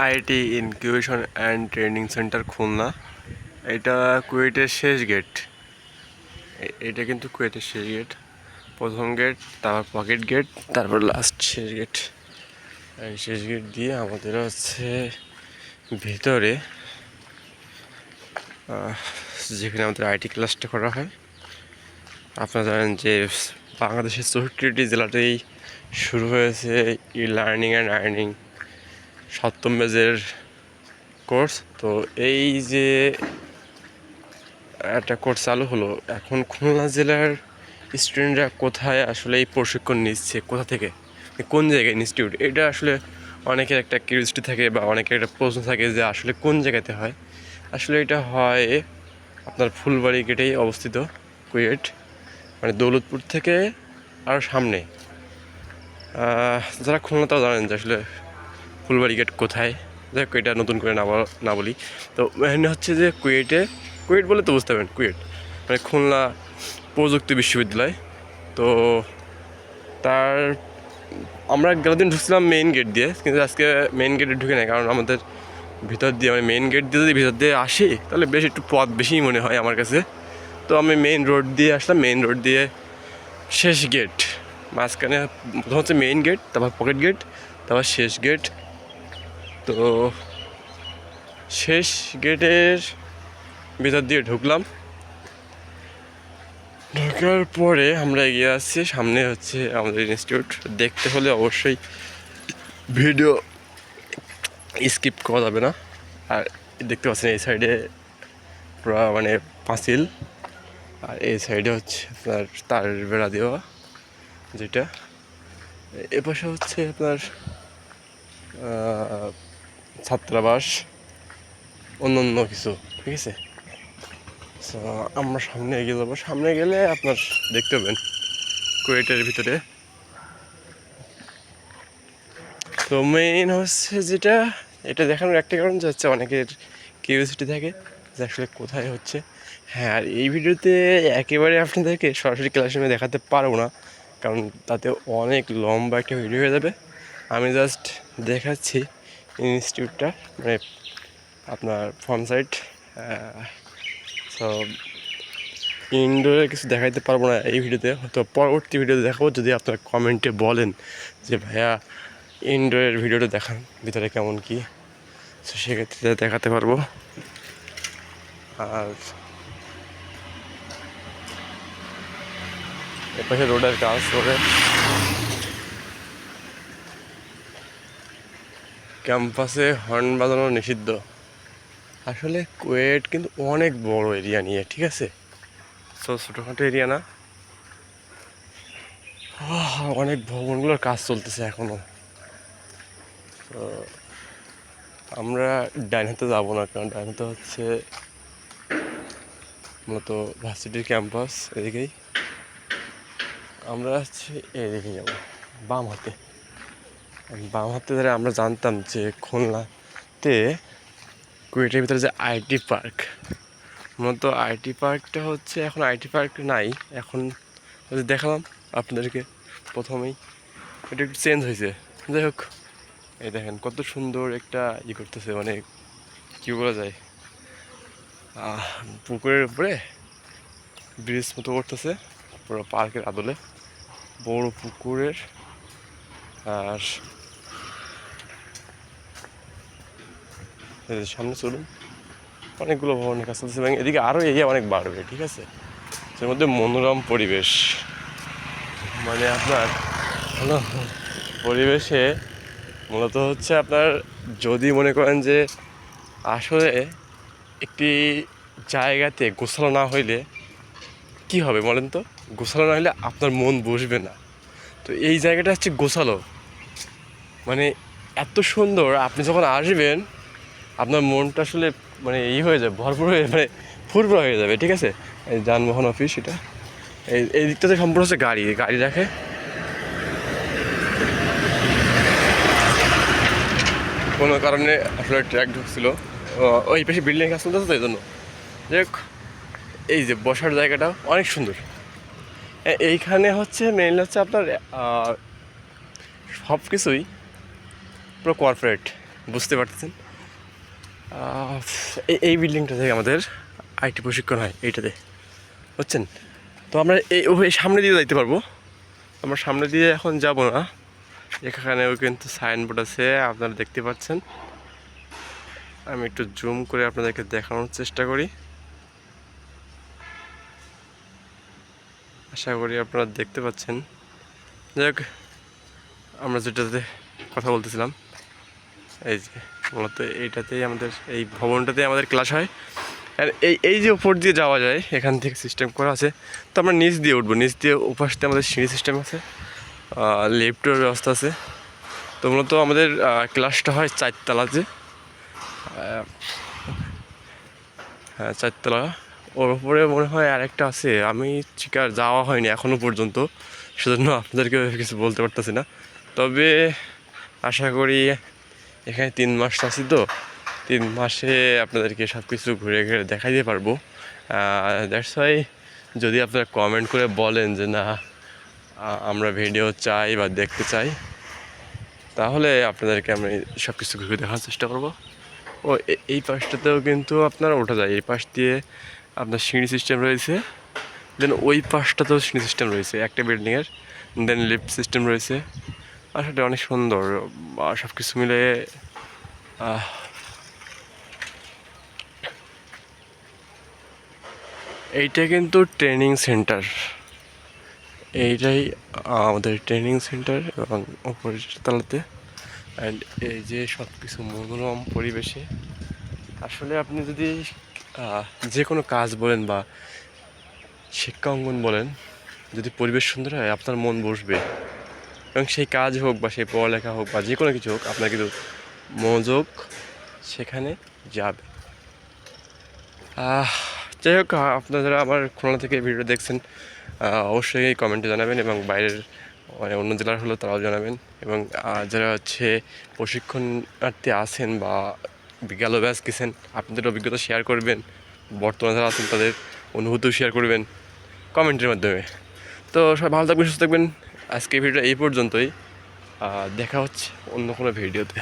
IIT incubation and training centre Khulna. এটা কুয়েটের শেষ gate. এটা কিন্তু কুয়েটের শেষ গেট, প্রথম গেট, তারপর পকেট গেট, তারপর লাস্ট শেষ গেট। এই শেষ গেট দিয়ে আমাদের হচ্ছে ভিতরে, যেখানে আমাদের আইটি ক্লাসটা করা হয়। আপনারা জানেন যে বাংলাদেশের 64টি জেলাতেই শুরু হয়েছে ই লার্নিং অ্যান্ড আর্নিং 7ম ব্যাচের কোর্স। তো এই যে একটা কোর্স চালু হলো, এখন খুলনা জেলার স্টুডেন্টরা কোথায় আসলে এই প্রশিক্ষণ নিচ্ছে, কোথা থেকে, কোন জায়গায় ইনস্টিটিউট, এটা আসলে অনেকের একটা কিউরিওসিটি থাকে বা অনেকের একটা প্রশ্ন থাকে যে আসলে কোন জায়গাতে হয়। আসলে এটা হয় আপনার ফুলবাড়ি গেটেই অবস্থিত, কুয়েট, মানে দৌলতপুর থেকে আরও সামনে। যারা খুলনা তাও জানেন যে আসলে ফুলবাড়ি গেট কোথায়। দেখ, এটা নতুন করে না বলি। তো এখানে হচ্ছে যে কুয়েট বলে তো বুঝতে পারেন, কুয়েট মানে খুলনা প্রযুক্তি বিশ্ববিদ্যালয়। তো তার আমরা গেল দিন ঢুকছিলাম মেইন গেট দিয়ে, কিন্তু আজকে মেইন গেটে ঢুকে নেই, কারণ আমাদের ভিতর দিয়ে, মানে মেইন গেট দিয়ে যদি ভিতর দিয়ে আসি তাহলে বেশ একটু পথ বেশিই মনে হয় আমার কাছে। তো আমি মেইন রোড দিয়ে আসলাম, মেইন রোড দিয়ে শেষ গেট, মাঝখানে প্রথম হচ্ছে মেইন গেট, তারপর পকেট গেট, তারপর শেষ গেট। তো শেষ গেটের ভিতর দিয়ে ঢুকলাম, ঢোকার পরে আমরা এগিয়ে আসছি, সামনে হচ্ছে আমাদের ইনস্টিটিউট। দেখতে হলে অবশ্যই ভিডিও স্কিপ করা যাবে না। আর দেখতে পাচ্ছেন এই সাইডে পুরো মানে পাঁচিল, আর এই সাইডে হচ্ছে আপনার তার বেড়া দেওয়া, যেটা এপাশে হচ্ছে আপনার ছাত্রাবাস, অন্য কিছু, ঠিক আছে। তো আমরা সামনে এগিয়ে যাবো, সামনে গেলে আপনার দেখতে পাবেন কুয়েটের ভিতরে। তো মেইন হচ্ছে যেটা, এটা দেখানোর একটা কারণ যে হচ্ছে অনেকের কিউরিওসিটি থাকে যে আসলে কোথায় হচ্ছে। হ্যাঁ, আর এই ভিডিওতে একেবারে আপনাদেরকে সরাসরি ক্লাসরুমে দেখাতে পারবো না, কারণ তাতে অনেক লম্বা একটা ভিডিও হয়ে যাবে। আমি জাস্ট দেখাচ্ছি ইনস্টিটিউটটা, মানে আপনার ফ্রন্ট সাইড। সো ইনডোরে কিছু দেখাইতে পারবো না এই ভিডিওতে, হয়তো পরবর্তী ভিডিওতে দেখাবো, যদি আপনারা কমেন্টে বলেন যে ভাইয়া ইনডোরের ভিডিওটা দেখান ভিতরে কেমন কি, তো সেক্ষেত্রে দেখাতে পারবো। আর এপাশে রোডের কাজ করে, ক্যাম্পাসে হর্ন বাজানো নিষিদ্ধ। আসলে কুয়েট কিন্তু অনেক বড় এরিয়া নিয়ে, ঠিক আছে, তো ছোটোখাটো এরিয়া না। অনেক ভবনগুলোর কাজ চলতেছে এখনও। তো আমরা ডাইন হাতে যাবো না, কারণ ডাইন হাতে হচ্ছে মূলত ভার্সিটির ক্যাম্পাস, এদিকেই। আমরা হচ্ছে এদিকে যাবো বাম হাতে। বাম হাতে ধরে আমরা জানতাম যে খুলনাতে কুয়েটের ভিতরে যে আইটি পার্ক, মূলত আইটি পার্কটা হচ্ছে এখন আইটি পার্ক নাই, এখন দেখালাম আপনাদেরকে প্রথমেই, এটা একটু চেঞ্জ হয়েছে। যাই হোক, এই দেখেন কত সুন্দর একটা করতেছে, মানে কী বলা যায়, পুকুরের উপরে ব্রিজ মতো করতেছে পুরো পার্কের আদলে, বড় পুকুরের। আর সামনে চলুন, অনেকগুলো ভবনের কাজ চলতেছে এবং এদিকে আরও এরিয়া অনেক বাড়বে, ঠিক আছে। এর মধ্যে মনোরম পরিবেশ, মানে আপনার ভালো পরিবেশে মূলত হচ্ছে আপনার, যদি মনে করেন যে আসলে একটি জায়গাতে গোছালো না হইলে কি হবে বলেন তো, গোছালো না হলে আপনার মন বসবে না। তো এই জায়গাটা হচ্ছে গোছালো, মানে এত সুন্দর, আপনি যখন আসবেন আপনার মনটা আসলে মানে হয়ে যাবে, ভরপুর হয়ে, মানে ফুরফুরা হয়ে যাবে, ঠিক আছে। এই যানবাহন অফিস, এটা এই দিকটাতে সম্পূর্ণ হচ্ছে গাড়ি রাখে। কোনো কারণে আসলে ট্র্যাক ঢুকছিল, ওই পাশে বিল্ডিং কাজ চলতেছে, তো এই জন্য। যাই হোক, এই যে বসার জায়গাটা অনেক সুন্দর। এইখানে হচ্ছে মেইনলি হচ্ছে আপনার সব কিছুই পুরো কর্পোরেট, বুঝতে পারতেছেন। এই বিল্ডিংটা থেকে আমাদের আইটি প্রশিক্ষণ হয় এইটাতে, বুঝছেন। তো আমরা এই সামনে দিয়ে যাইতে পারবো, আমরা সামনে দিয়ে এখন যাব না। এখানেও কিন্তু সাইনবোর্ড আছে, আপনারা দেখতে পাচ্ছেন। আমি একটু জুম করে আপনাদেরকে দেখানোর চেষ্টা করি, আশা করি আপনারা দেখতে পাচ্ছেন। যাই হোক, আমরা যেটাতে কথা বলতেছিলাম, এই যে মূলত এইটাতেই আমাদের, এই ভবনটাতেই আমাদের ক্লাস হয়। আর এই যে উপর দিয়ে যাওয়া যায়, এখান থেকে সিস্টেম করা আছে। তো আমরা নিচ দিয়ে উঠবো, নিচ দিয়ে উপাসতে আমাদের সিঁড়ি সিস্টেম আছে, লিফটের ব্যবস্থা আছে। তো মূলত আমাদের ক্লাসটা হয় 4 তলাতে, হ্যাঁ 4 তলা। ওর উপরে মনে হয় আরেকটা আছে, আমি ঠিক আর যাওয়া হয়নি এখনও পর্যন্ত, সেজন্য আপনাদেরকে কিছু বলতে পারতেছি না। তবে আশা করি এখানে 3 মাস আছি, তো 3 মাসে আপনাদেরকে সব কিছু ঘুরে ঘুরে দেখাই দিতে পারবো। দ্যাটস ওয়াই যদি আপনারা কমেন্ট করে বলেন যে না আমরা ভিডিও চাই বা দেখতে চাই, তাহলে আপনাদেরকে আমি সব কিছু ঘুরে দেখার চেষ্টা করব। ও এই পাশটাতেও কিন্তু আপনার ওঠা যায়, এই পাশ দিয়ে আপনার সিঁড়ি সিস্টেম রয়েছে। দেন ওই পাশটাতেও সিঁড়ি সিস্টেম রয়েছে একটা বিল্ডিংয়ের, দেন লিফট সিস্টেম রয়েছে। আসলে অনেক সুন্দর সব কিছু মিলে। এইটা কিন্তু ট্রেনিং সেন্টার, এইটাই আমাদের ট্রেনিং সেন্টার এবং উপরের তলাতে। অ্যান্ড এই যে সব কিছু মনোরম পরিবেশে, আসলে আপনি যদি যে কোনো কাজ বলেন বা শিক্ষা অঙ্গন বলেন, যদি পরিবেশ সুন্দর হয় আপনার মন বসবে, এবং সেই কাজ হোক বা সেই পড়ালেখা হোক বা যে কোনো কিছু হোক, আপনার কিন্তু মনোযোগ সেখানে যাবে। যাই হোক, আপনারা যারা আমার খুলনা থেকে ভিডিও দেখছেন অবশ্যই কমেন্টে জানাবেন, এবং বাইরের মানে অন্য জেলার হলেও তারাও জানাবেন। এবং যারা হচ্ছে প্রশিক্ষণার্থী আছেন বা গেল ব্যাচ গেছেন, আপনাদের অভিজ্ঞতা শেয়ার করবেন। বর্তমানে যারা আছেন তাদের অনুভূতিও শেয়ার করবেন কমেন্টের মাধ্যমে। তো সবাই ভালো থাকবেন, সুস্থ থাকবেন। আজকে ভিডিওটা এই পর্যন্তই, দেখা হচ্ছে অন্য কোনো ভিডিওতে।